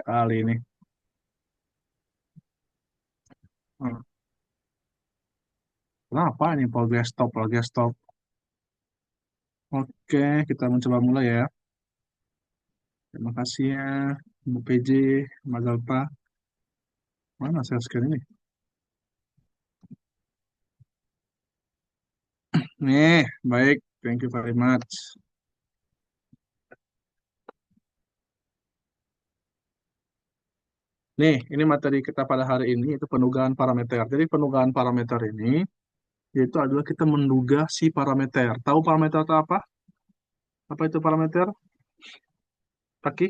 kali ini. Hmm, Kenapa ini progress stop, progress stop? Oke, kita mencoba mulai ya. Terima kasih ya, Bu PJ, Mas Alfa. Mana share screen ini? Nih, baik. Thank you very much. Nih, ini materi kita pada hari ini itu penugahan parameter. Jadi penugahan parameter ini yaitu adalah kita menduga si parameter. Tahu parameter itu apa? Apa itu parameter? Taki?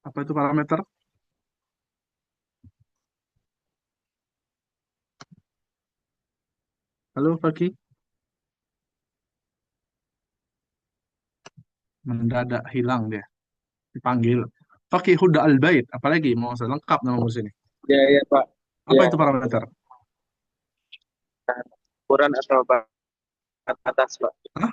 Apa itu parameter? Halo, Taki? Mendadak hilang dia. Dipanggil. Taki Huda Al-Bait. Apalagi mau saya lengkap nama murid ini. Ya, ya Pak. Apa Ya, itu parameter? ukuran atau batas Pak. Hah?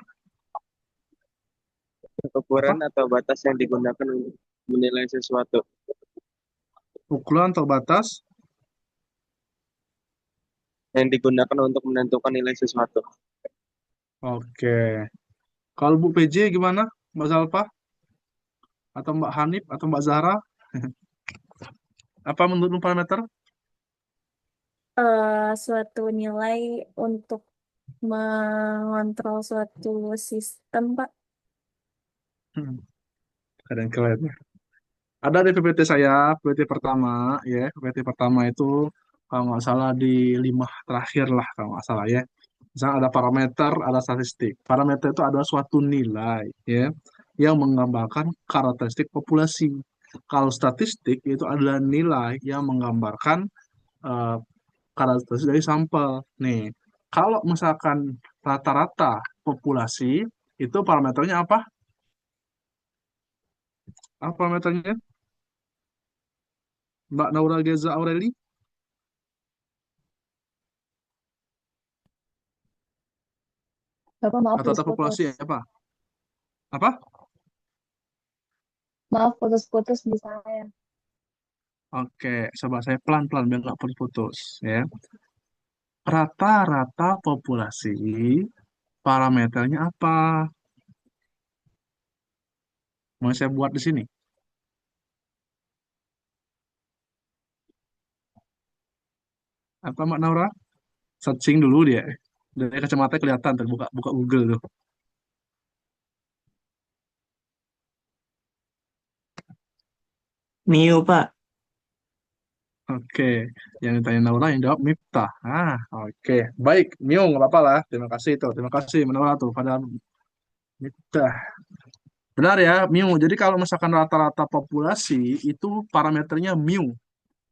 Ukuran Apa? atau batas yang digunakan untuk menilai sesuatu. Ukuran terbatas. Yang digunakan untuk menentukan nilai sesuatu. Oke. Kalau Bu PJ gimana? Mbak Zalpa? Atau Mbak Hanif? Atau Mbak Zahra? Apa menurut parameter? Suatu nilai untuk mengontrol suatu sistem, Pak. Hmm, keren-keren. Ada di PPT saya, PPT pertama, ya. PPT pertama itu kalau nggak salah di 5 terakhir lah, kalau nggak salah ya. Misalnya ada parameter, ada statistik. Parameter itu adalah suatu nilai, ya, yang menggambarkan karakteristik populasi. Kalau statistik itu adalah nilai yang menggambarkan eh, karakteristik dari sampel. Nih, kalau misalkan rata-rata populasi, itu parameternya apa? Apa parameternya? Mbak Naura Geza Aureli? Bapak maaf Rata-rata putus-putus. populasi apa? Apa? Maaf putus-putus di saya. Oke, coba saya pelan-pelan biar nggak putus-putus ya. Rata-rata populasi parameternya apa? Mau saya buat di sini. Apa Mbak Naura? Searching dulu dia. Dari kacamata kelihatan terbuka buka Google tuh. Mio Pak. Oke, yang ditanya Naura yang jawab Miftah. Oke. Baik, Mio nggak apa-apa lah. Terima kasih tuh. Terima kasih Naura tuh pada Miftah. Benar ya, Mio. Jadi kalau misalkan rata-rata populasi itu parameternya Mu.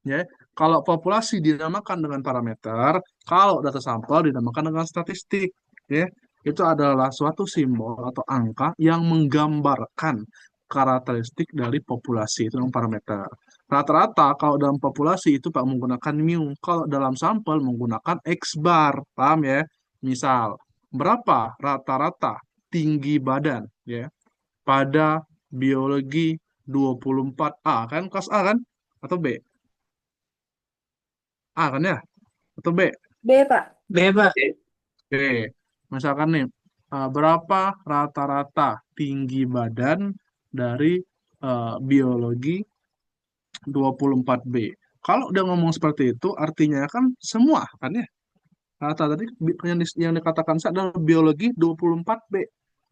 Ya, kalau populasi dinamakan dengan parameter, kalau data sampel dinamakan dengan statistik. Ya, itu adalah suatu simbol atau angka yang menggambarkan karakteristik dari populasi itu dengan parameter. Rata-rata kalau dalam populasi itu Pak menggunakan mu, kalau dalam sampel menggunakan X bar, paham ya? Misal, berapa rata-rata tinggi badan ya pada biologi 24A kan kelas A kan atau B? A kan ya? Atau B? B, Pak. B Pak. Oke. Misalkan nih, berapa rata-rata tinggi badan dari biologi 24B? Kalau udah ngomong seperti itu, artinya kan semua kan ya? Rata tadi yang dikatakan saya adalah biologi 24B.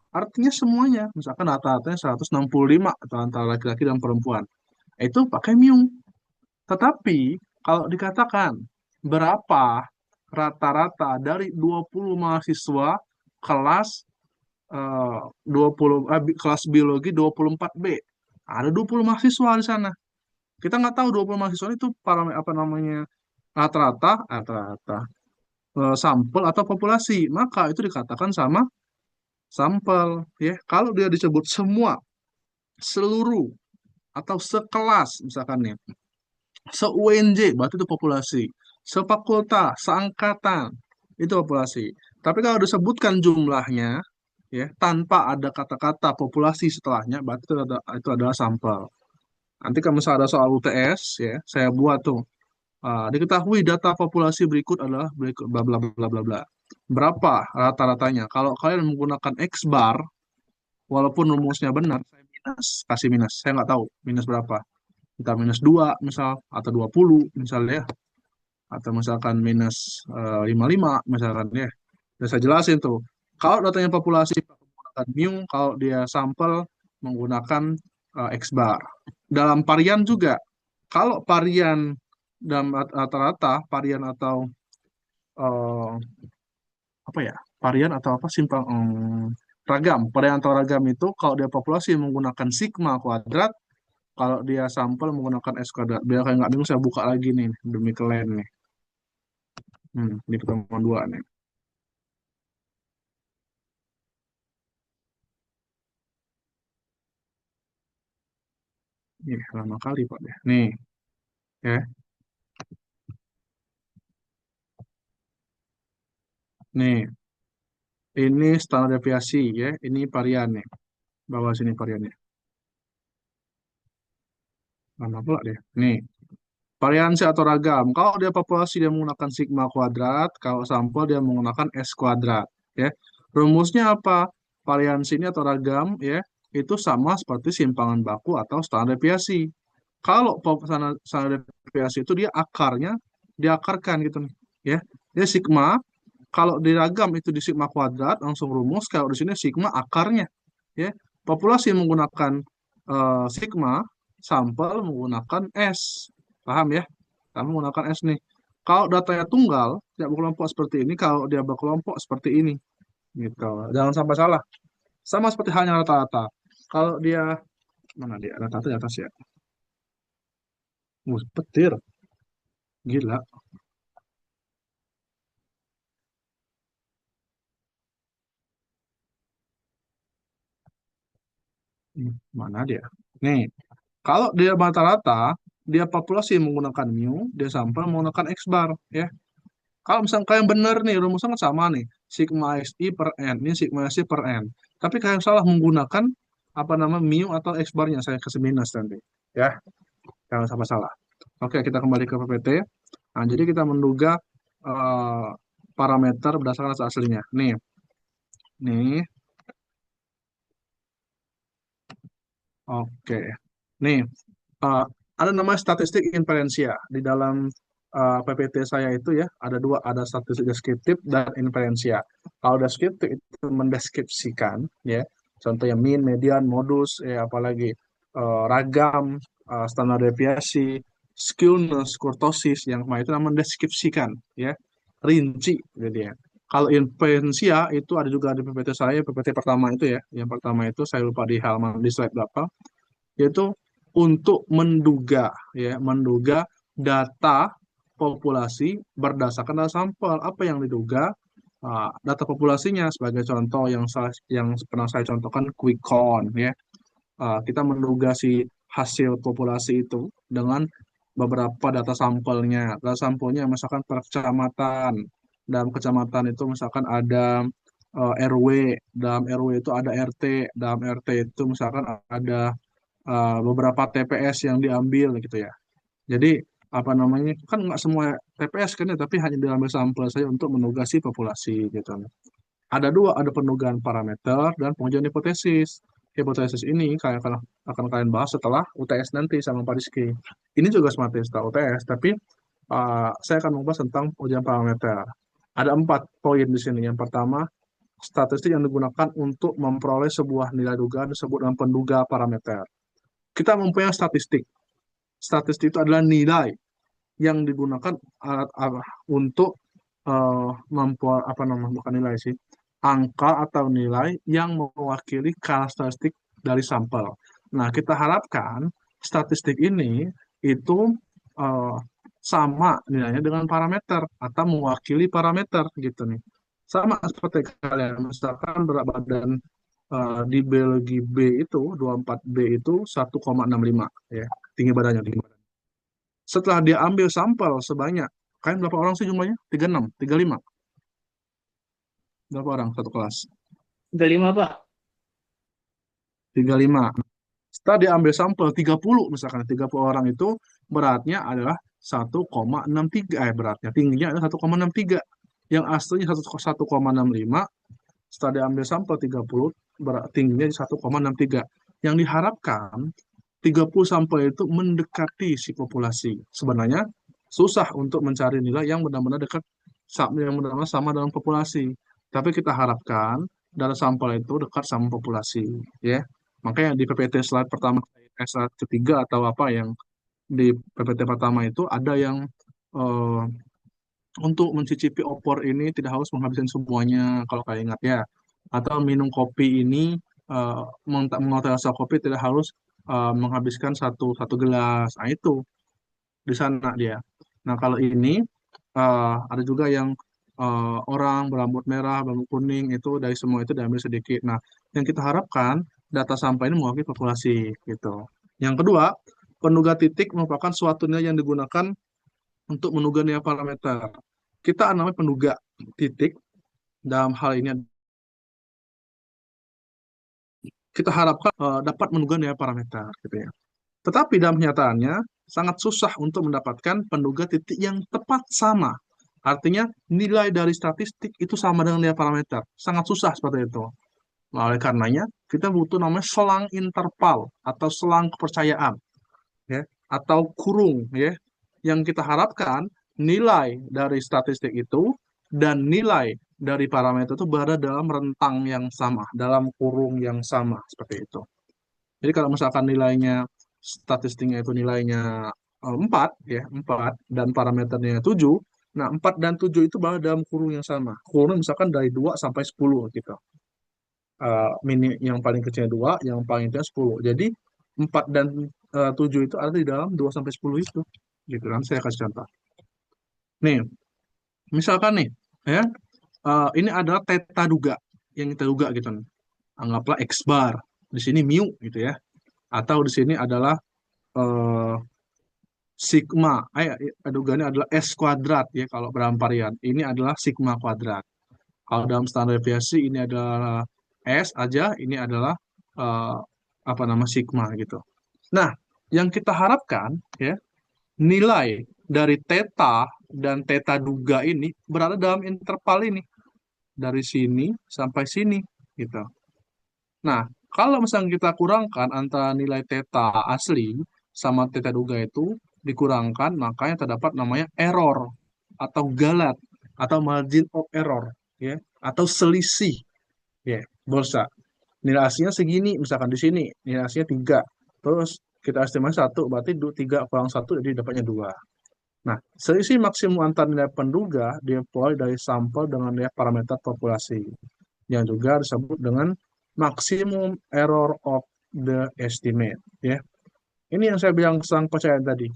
Artinya semuanya. Misalkan rata-ratanya 165 atau antara laki-laki dan perempuan. Itu pakai mu. Tetapi kalau dikatakan berapa rata-rata dari 20 mahasiswa kelas 20 kelas biologi 24B. Ada 20 mahasiswa di sana. Kita nggak tahu 20 mahasiswa itu para apa namanya rata-rata sampel atau populasi. Maka itu dikatakan sama sampel ya. Kalau dia disebut semua, seluruh atau sekelas misalkan nih se-UNJ, berarti itu populasi. Sefakultas, seangkatan, itu populasi. Tapi kalau disebutkan jumlahnya, ya, tanpa ada kata-kata populasi setelahnya, berarti itu adalah sampel. Nanti kalau misalnya ada soal UTS, ya, saya buat tuh. Diketahui data populasi berikut adalah berikut bla bla bla bla bla. Berapa rata-ratanya? Kalau kalian menggunakan X bar, walaupun rumusnya benar, saya minus, kasih minus. Saya nggak tahu minus berapa. Kita minus 2 misal, atau 20 misalnya ya. Atau misalkan minus 55 misalkan ya. Udah saya jelasin tuh. Kalau datanya populasi menggunakan mu, kalau dia sampel menggunakan X bar. Dalam varian juga, kalau varian dalam rata-rata, varian atau eh, apa ya, varian atau apa simpang ragam, varian atau ragam itu kalau dia populasi menggunakan sigma kuadrat, kalau dia sampel menggunakan S kuadrat. Biar kayak nggak bingung, saya buka lagi nih demi kalian nih. Di pertemuan dua nih. Nih, lama kali Pak deh. Nih, ya. Nih, ini standar deviasi ya. Ini varian nih. Bawah sini variannya. Lama pula deh. Nih, variansi atau ragam. Kalau dia populasi dia menggunakan sigma kuadrat, kalau sampel dia menggunakan S kuadrat. Ya, rumusnya apa? Variansi ini atau ragam ya itu sama seperti simpangan baku atau standar deviasi. Kalau standar deviasi itu dia akarnya diakarkan gitu nih. Ya, dia sigma. Kalau di ragam itu di sigma kuadrat langsung rumus. Kalau di sini sigma akarnya. Ya, populasi menggunakan sigma, sampel menggunakan S. Paham ya? Kamu menggunakan S nih. Kalau datanya tunggal, tidak berkelompok seperti ini. Kalau dia berkelompok seperti ini, gitu. Jangan sampai salah. Sama seperti halnya rata-rata. Kalau dia mana dia? Rata-rata di atas ya. Petir, gila. Mana dia? Nih, kalau dia rata-rata, dia populasi menggunakan mu, dia sampel menggunakan X bar, ya. Kalau misalnya kalian benar nih, rumusnya kan sama nih. Sigma XI per N. Ini Sigma XI per N. Tapi kalian salah menggunakan apa nama mu atau X barnya. Saya kasih minus nanti. Ya, jangan sampai salah. Oke, kita kembali ke PPT. Nah, jadi kita menduga eh, parameter berdasarkan data aslinya. Nih, oke. Nih, eh, ada nama statistik inferensia di dalam PPT saya itu ya ada dua, ada statistik deskriptif dan inferensia. Kalau deskriptif itu mendeskripsikan ya, contohnya mean, median, modus, apalagi ragam, standar deviasi, skewness, kurtosis, yang kemarin itu namanya mendeskripsikan ya, rinci gitu ya. Kalau inferensia itu ada juga di PPT saya, PPT pertama itu ya. Yang pertama itu saya lupa di halaman di slide berapa, yaitu untuk menduga data populasi berdasarkan data sampel. Apa yang diduga? Data populasinya sebagai contoh yang pernah saya contohkan quick count ya. Kita menduga si hasil populasi itu dengan beberapa data sampelnya. Data sampelnya misalkan per kecamatan. Dalam kecamatan itu misalkan ada RW, dalam RW itu ada RT, dalam RT itu misalkan ada beberapa TPS yang diambil gitu ya. Jadi apa namanya kan nggak semua TPS kan ya, tapi hanya diambil sampel saja untuk menugasi populasi gitu. Ada dua, ada pendugaan parameter dan pengujian hipotesis. Hipotesis ini akan kalian bahas setelah UTS nanti sama Pak Rizky. Ini juga seperti setelah UTS, tapi saya akan membahas tentang ujian parameter. Ada 4 poin di sini. Yang pertama, statistik yang digunakan untuk memperoleh sebuah nilai dugaan disebut dengan penduga parameter. Kita mempunyai statistik. Statistik itu adalah nilai yang digunakan untuk apa namanya, bukan nilai sih, angka atau nilai yang mewakili karakteristik dari sampel. Nah, kita harapkan statistik ini itu eh, sama nilainya dengan parameter atau mewakili parameter gitu nih. Sama seperti kalian, misalkan berat badan di biologi B itu 24B itu 1,65 ya, tinggi badannya, tinggi badan. Setelah dia ambil sampel sebanyak, kalian berapa orang sih jumlahnya? 36, 35. Berapa orang satu kelas? 35, Pak. 35. Setelah diambil sampel 30, misalkan 30 orang itu beratnya adalah 1,63, beratnya tingginya adalah 1,63. Yang aslinya 1,65, setelah diambil sampel 30, berat tingginya 1,63. Yang diharapkan 30 sampel itu mendekati si populasi. Sebenarnya susah untuk mencari nilai yang benar-benar dekat, yang benar-benar sama dalam populasi. Tapi kita harapkan dari sampel itu dekat sama populasi, ya. Makanya di PPT slide pertama, slide ketiga atau apa yang di PPT pertama itu ada yang eh, untuk mencicipi opor ini tidak harus menghabiskan semuanya, kalau kalian ingat ya. Atau minum kopi ini, eh, mengolah rasa kopi tidak harus menghabiskan satu satu gelas. Nah, itu di sana dia. Nah, kalau ini ada juga yang orang berambut merah, berambut kuning, itu dari semua itu diambil sedikit. Nah, yang kita harapkan data sampah ini mewakili populasi gitu. Yang kedua, penduga titik merupakan suatu nilai yang digunakan untuk menduga nilai parameter. Kita namanya penduga titik, dalam hal ini kita harapkan dapat menduga nilai parameter gitu ya. Tetapi dalam kenyataannya sangat susah untuk mendapatkan penduga titik yang tepat sama. Artinya nilai dari statistik itu sama dengan nilai parameter. Sangat susah seperti itu. Nah, oleh karenanya kita butuh namanya selang interval atau selang kepercayaan, ya, atau kurung, ya. Yang kita harapkan nilai dari statistik itu dan nilai dari parameter itu berada dalam rentang yang sama, dalam kurung yang sama, seperti itu. Jadi kalau misalkan nilainya statistiknya itu nilainya 4 ya, 4 dan parameternya 7. Nah, 4 dan 7 itu berada dalam kurung yang sama. Kurung misalkan dari 2 sampai 10 gitu. Mini yang paling kecilnya 2, yang paling kecil 10. Jadi 4 dan 7 itu ada di dalam 2 sampai 10 itu. Gitu kan, saya kasih contoh. Nih, misalkan nih, ya, ini adalah teta duga yang kita duga gitu. Anggaplah X bar. Di sini mu gitu ya. Atau di sini adalah eh, sigma, adugannya adalah S kuadrat ya kalau dalam varian. Ini adalah sigma kuadrat. Kalau dalam standar deviasi ini adalah S aja, ini adalah eh, apa nama sigma gitu. Nah, yang kita harapkan ya, nilai dari theta dan theta duga ini berada dalam interval ini dari sini sampai sini gitu. Nah, kalau misalnya kita kurangkan antara nilai theta asli sama theta duga itu dikurangkan, makanya terdapat namanya error atau galat atau margin of error ya, atau selisih ya, bursa. Nilai aslinya segini, misalkan di sini nilai aslinya 3. Terus kita estimasi 1, berarti 3 kurang 1 jadi dapatnya 2. Nah, selisih maksimum antara nilai penduga diperoleh dari sampel dengan nilai parameter populasi, yang juga disebut dengan maximum error of the estimate. Ya, ini yang saya bilang sang percaya tadi.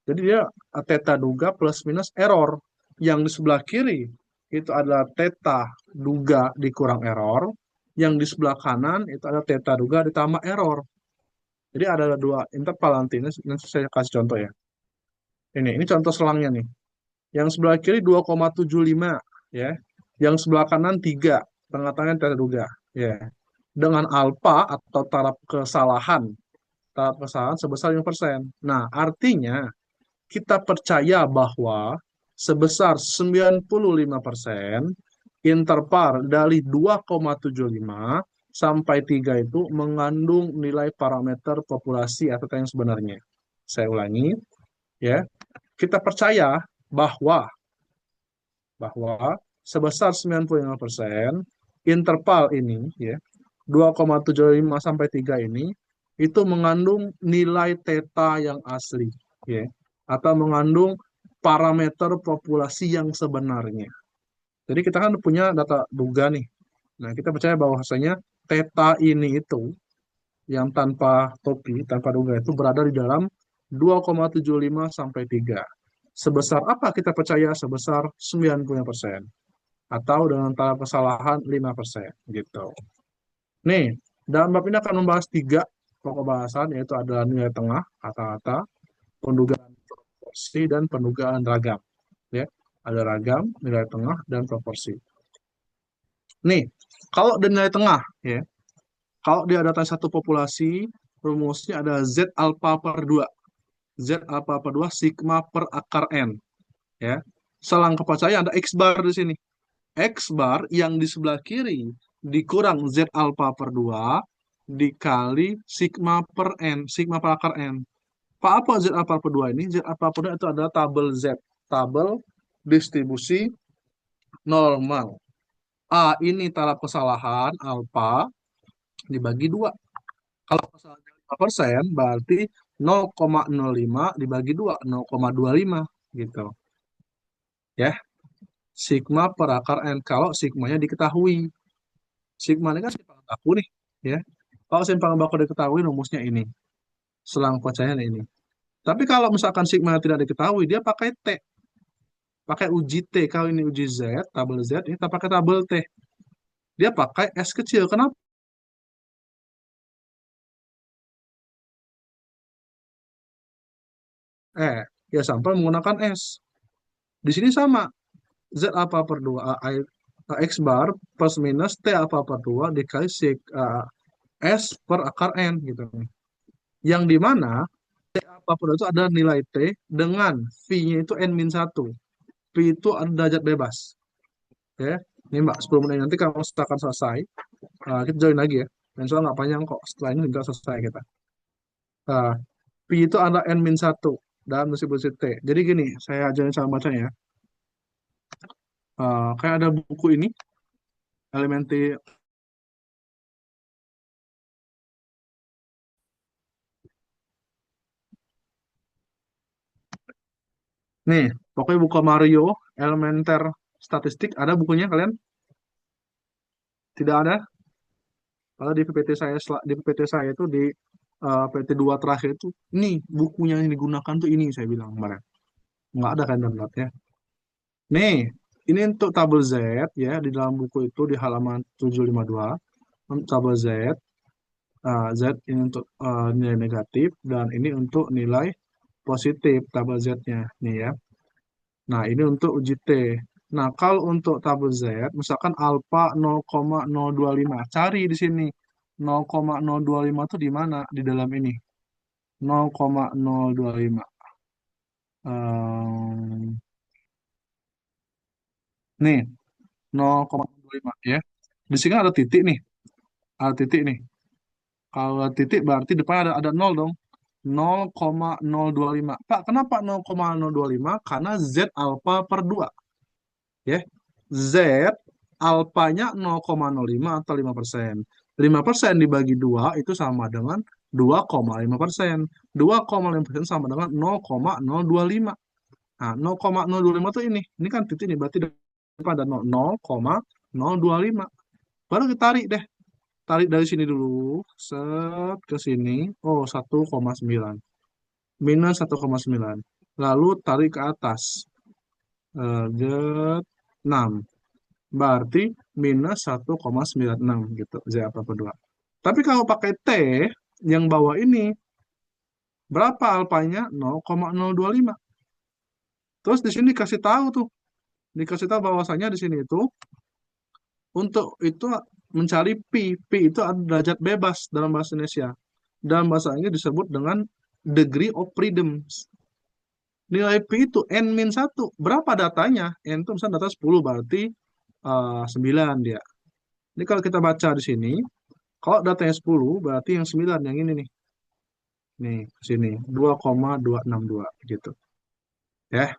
Jadi dia theta duga plus minus error. Yang di sebelah kiri itu adalah theta duga dikurang error. Yang di sebelah kanan itu adalah theta duga ditambah error. Jadi ada dua interval nanti. Ini saya kasih contoh ya. Ini contoh selangnya nih. Yang sebelah kiri 2,75 ya. Yang sebelah kanan 3, tengah-tengah theta duga ya. Dengan alfa atau taraf kesalahan sebesar 5%. Nah, artinya kita percaya bahwa sebesar 95% interval dari 2,75 sampai 3 itu mengandung nilai parameter populasi atau yang sebenarnya. Saya ulangi, ya. Kita percaya bahwa sebesar 95% interval ini ya, 2,75 sampai 3 ini itu mengandung nilai theta yang asli ya, atau mengandung parameter populasi yang sebenarnya. Jadi kita kan punya data duga nih. Nah, kita percaya bahwasanya theta ini itu yang tanpa topi, tanpa duga itu berada di dalam 2,75 sampai 3. Sebesar apa kita percaya? Sebesar 90% atau dengan taraf kesalahan 5% gitu. Nih, dalam bab ini akan membahas 3 pokok bahasan, yaitu adalah nilai tengah, kata-kata, pendugaan proporsi, dan pendugaan ragam. Ya, ada ragam, nilai tengah, dan proporsi. Nih, Kalau di nilai tengah, ya, kalau dia datang satu populasi, rumusnya ada Z alpha per 2. Z alpha per 2 sigma per akar N. Ya. Selang kepercayaan ada X bar di sini. X bar yang di sebelah kiri dikurang Z alpha per 2 dikali sigma per N, sigma per akar N. Apa Z alpha per 2 ini? Z alpha per 2 itu adalah tabel Z, tabel distribusi normal. A ini taraf kesalahan alpha dibagi 2. Kalau kesalahannya 5%, berarti 0,05 dibagi 2, 0,25 gitu. Ya, sigma per akar N kalau sigmanya diketahui. Sigma ini kan simpangan baku nih, ya. Kalau simpangan baku diketahui rumusnya ini. Selang percayaan ini. Tapi kalau misalkan sigma tidak diketahui, dia pakai T. Pakai uji T. Kalau ini uji Z, tabel Z, ini kita pakai tabel T. Dia pakai S kecil. Kenapa? Ya sampai menggunakan S. Di sini sama. Z apa per 2 X bar plus minus T apa per 2 dikali S per akar N gitu. Yang dimana T apa per 2 itu ada nilai T dengan V-nya itu N-1. V itu ada derajat bebas. Ya. Ini Mbak, 10 menit nanti kalau misalkan selesai, kita join lagi ya. Dan soal nggak panjang kok, setelah ini tinggal selesai kita. Uh, V itu ada N-1 dalam distribusi T. Jadi gini, saya ajarin cara bacanya ya. Kayak ada buku ini, Elementary. Nih, pokoknya buku Mario, Elementer Statistik, ada bukunya kalian? Tidak ada? Kalau di PPT saya, di PPT saya itu di PT 2 terakhir itu, ini bukunya yang digunakan tuh ini saya bilang kemarin. Nggak ada kan download ya. Nih, ini untuk tabel Z ya, di dalam buku itu di halaman 752, untuk tabel Z, Z ini untuk nilai negatif, dan ini untuk nilai positif tabel Z-nya. Nih ya. Nah, ini untuk uji T. Nah, kalau untuk tabel Z, misalkan alfa 0,025, cari di sini. 0,025 itu di mana? Di dalam ini. 0,025. Nih, 0,025 ya. Di sini ada titik nih. Ada titik nih. Kalau ada titik berarti depan ada 0 dong. 0,025. Pak, kenapa 0,025? Karena Z alfa per 2. Ya. Z alfanya 0,05 atau 5%. 5% dibagi 2 itu sama dengan 2,5%. 2,5% sama dengan 0,025. Nah, 0,025 itu ini. Ini kan titik ini, berarti depan ada 0,025. Baru kita tarik deh. Tarik dari sini dulu. Set ke sini. Oh, 1,9. Minus 1,9. Lalu tarik ke atas. 6. Berarti minus 1,96 gitu. Z apa kedua. Tapi kalau pakai T yang bawah ini, berapa alfanya? 0,025. Terus di sini dikasih tahu tuh. Dikasih tahu bahwasanya di sini itu untuk itu mencari Pi. Pi itu ada derajat bebas dalam bahasa Indonesia. Dalam bahasa Inggris disebut dengan degree of freedom. Nilai Pi itu N-1. Berapa datanya? N itu misalnya data 10, berarti 9 dia. Ini kalau kita baca di sini, kalau datanya 10, berarti yang 9, yang ini nih. Nih, ke sini. 2,262 gitu. Ya.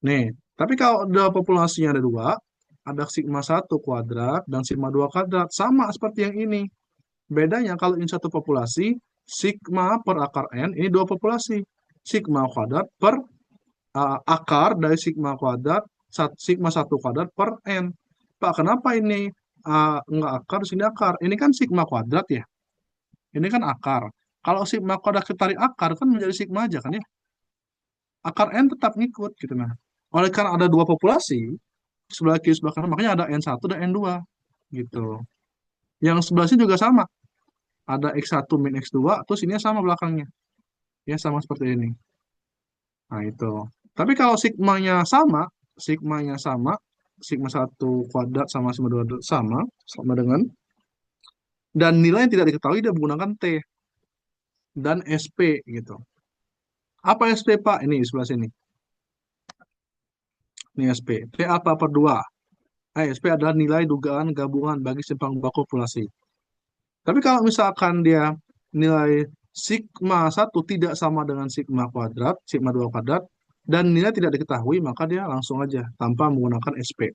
Nih, tapi kalau ada populasinya ada 2, ada sigma 1 kuadrat dan sigma 2 kuadrat. Sama seperti yang ini. Bedanya kalau ini satu populasi, sigma per akar N, ini 2 populasi. Sigma kuadrat per akar dari sigma kuadrat, sigma 1 kuadrat per N. Pak, kenapa ini enggak akar, di sini akar? Ini kan sigma kuadrat ya. Ini kan akar. Kalau sigma kuadrat kita tarik akar, kan menjadi sigma aja kan ya. Akar N tetap ngikut gitu. Nah, oleh karena ada 2 populasi, sebelah kiri sebelah kanan, makanya ada N1 dan N2 gitu. Yang sebelah sini juga sama. Ada X1 min X2, terus ini sama belakangnya. Ya, sama seperti ini. Nah, itu. Tapi kalau sigmanya sama, sigma 1 kuadrat sama sigma 2 kuadrat sama dengan, dan nilai yang tidak diketahui dia menggunakan T dan SP gitu. Apa SP Pak? Ini di sebelah sini. Ini SP. T apa per 2? SP adalah nilai dugaan gabungan bagi simpang baku populasi. Tapi kalau misalkan dia nilai sigma 1 tidak sama dengan sigma kuadrat, sigma 2 kuadrat, dan nilai tidak diketahui, maka dia langsung aja tanpa menggunakan SP.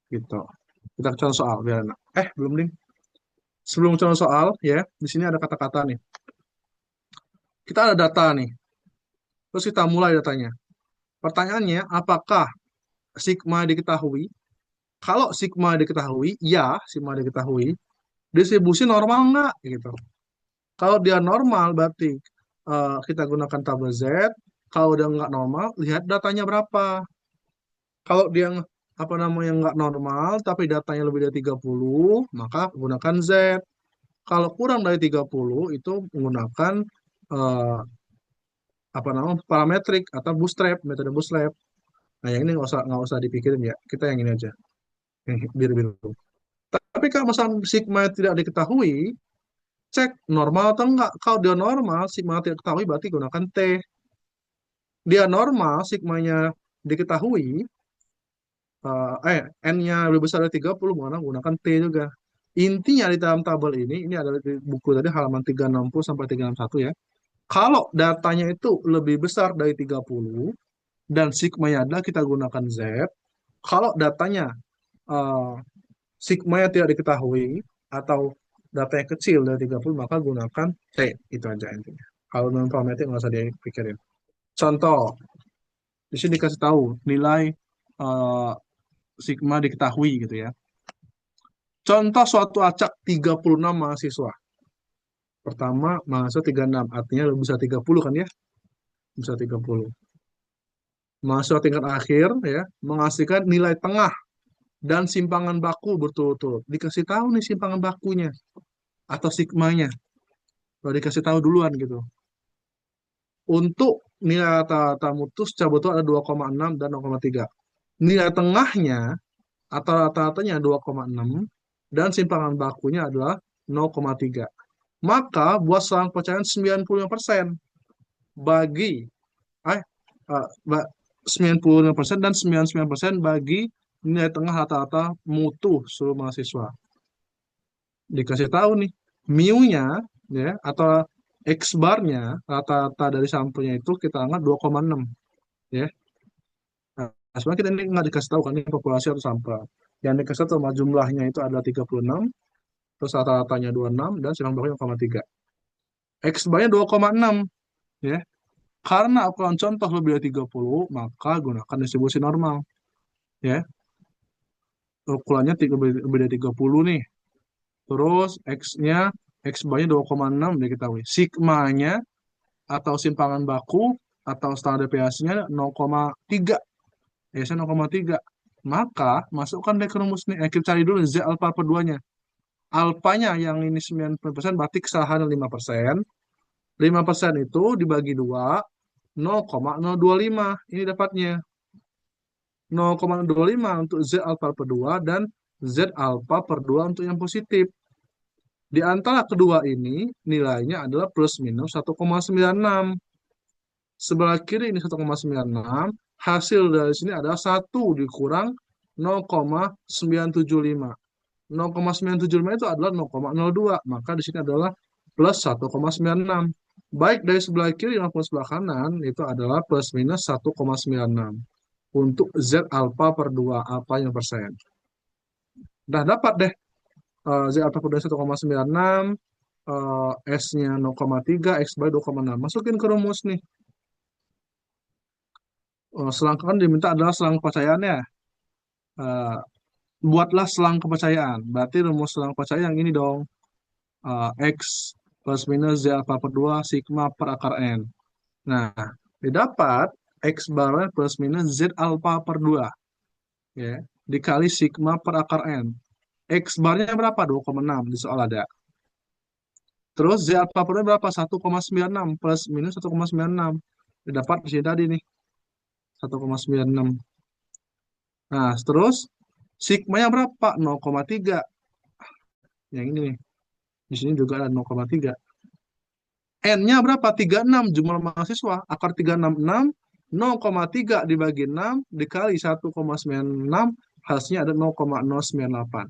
Gitu. Kita contoh soal biar enak. Belum nih. Sebelum contoh soal ya, di sini ada kata-kata nih. Kita ada data nih. Terus kita mulai datanya. Pertanyaannya, apakah sigma diketahui? Kalau sigma diketahui, ya, sigma diketahui. Distribusi normal nggak? Gitu. Kalau dia normal, berarti kita gunakan tabel Z. Kalau dia nggak normal, lihat datanya berapa. Kalau dia apa namanya nggak normal, tapi datanya lebih dari 30, maka gunakan Z. Kalau kurang dari 30, itu menggunakan eh, apa namanya parametrik atau bootstrap, metode bootstrap. Nah, yang ini nggak usah dipikirin ya. Kita yang ini aja, yang biru-biru. Tapi kalau misalnya sigma tidak diketahui, cek normal atau enggak. Kalau dia normal, sigma tidak diketahui, berarti gunakan T. Dia normal, sigmanya diketahui, N-nya lebih besar dari 30, gunakan T juga. Intinya di dalam tabel ini adalah di buku tadi halaman 360 sampai 361 ya. Kalau datanya itu lebih besar dari 30 dan sigmanya adalah kita gunakan Z. Kalau datanya eh, sigmanya tidak diketahui atau datanya kecil dari 30, maka gunakan T. Itu aja intinya. Kalau non parameter nggak usah dipikirin. Contoh, di sini dikasih tahu nilai eh, sigma diketahui gitu ya. Contoh suatu acak 36 mahasiswa. Pertama, mahasiswa 36, artinya bisa 30 kan ya? Bisa 30. Mahasiswa tingkat akhir ya, menghasilkan nilai tengah dan simpangan baku berturut-turut. Dikasih tahu nih simpangan bakunya atau sigmanya. Kalau dikasih tahu duluan gitu. Untuk nilai rata-rata mutu secara betul ada 2,6 dan 0,3. Nilai tengahnya atau rata-ratanya 2,6 dan simpangan bakunya adalah 0,3. Maka buat selang percayaan 95% bagi eh, eh, 95% dan 99% bagi nilai tengah rata-rata mutu seluruh mahasiswa. Dikasih tahu nih, mu-nya ya atau X bar-nya rata-rata dari sampelnya itu kita anggap 2,6 ya. Nah, sebenarnya kita ini nggak dikasih tahu kan ini populasi atau sampel. Yang dikasih tahu jumlahnya itu adalah 36, terus rata-ratanya 26 dan silang bakunya 0,3. X bar-nya 2,6 ya. Karena ukuran contoh lebih dari 30, maka gunakan distribusi normal ya. Ukurannya lebih dari 30 nih. Terus X-nya, X bar-nya 2,6 diketahui. Sigma-nya atau simpangan baku atau standar deviasinya 0,3. Biasanya 0,3. Maka masukkan deh ke rumus nih. Kita cari dulu Z alpha per 2-nya. Alpanya yang ini 90%, berarti kesalahan 5%. 5% itu dibagi 2, 0,025. Ini dapatnya. 0,025 untuk Z alpha per 2 dan Z alpha per 2 untuk yang positif. Di antara kedua ini nilainya adalah plus minus 1,96. Sebelah kiri ini 1,96. Hasil dari sini adalah 1 dikurang 0,975. 0,975 itu adalah 0,02. Maka di sini adalah plus 1,96. Baik dari sebelah kiri maupun sebelah kanan itu adalah plus minus 1,96. Untuk Z alpha per 2, alpha yang persen. Nah, dapat deh Z alpha per 2 1,96, S-nya 0,3, X by 2,6. Masukin ke rumus nih. Selang kan diminta adalah selang kepercayaannya. Eh, buatlah selang kepercayaan. Berarti rumus selang kepercayaan yang ini dong. X plus minus Z alpha per 2 sigma per akar N. Nah, didapat X bar plus minus Z alpha per 2. Ya, dikali sigma per akar N. X barnya berapa? 2,6 di soal ada. Terus Z alpha per 2 berapa? 1,96 plus minus 1,96. Didapat di sini tadi nih. 1,96. Nah, terus sigmanya berapa? 0,3. Yang ini nih. Di sini juga ada 0,3. N-nya berapa? 36 jumlah mahasiswa. Akar 366, 0,3 dibagi 6 dikali 1,96, hasilnya ada 0,098.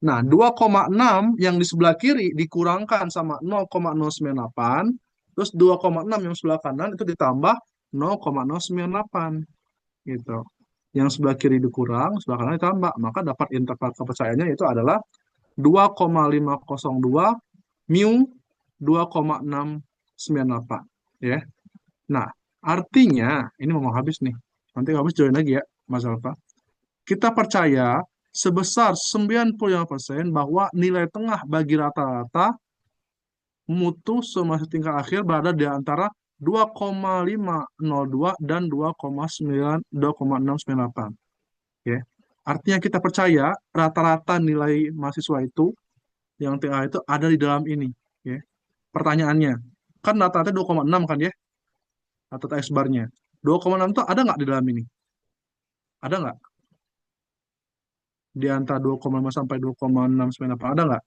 Nah, 2,6 yang di sebelah kiri dikurangkan sama 0,098, terus 2,6 yang sebelah kanan itu ditambah 0,098 gitu. Yang sebelah kiri dikurang, sebelah kanan ditambah, maka dapat interval kepercayaannya itu adalah 2,502 mu 2,698 ya. Nah, artinya ini mau habis nih. Nanti habis join lagi ya, Mas Alfa. Kita percaya sebesar 95% bahwa nilai tengah bagi rata-rata mutu semasa tingkat akhir berada di antara 2,502 dan 2,698 ya. Artinya kita percaya rata-rata nilai mahasiswa itu yang tengah itu ada di dalam ini ya. Pertanyaannya, kan rata-rata 2,6 kan ya, rata-rata X barnya. 2,6 itu ada nggak di dalam ini? Ada nggak? Di antara 2,5 sampai 2,698 ada nggak?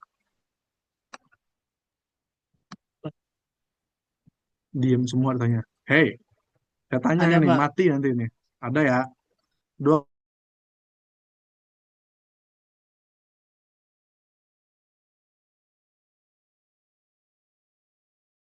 Diem semua tanya. Hei, saya tanya Ada, ini, Pak. mati nanti ini. Ada ya?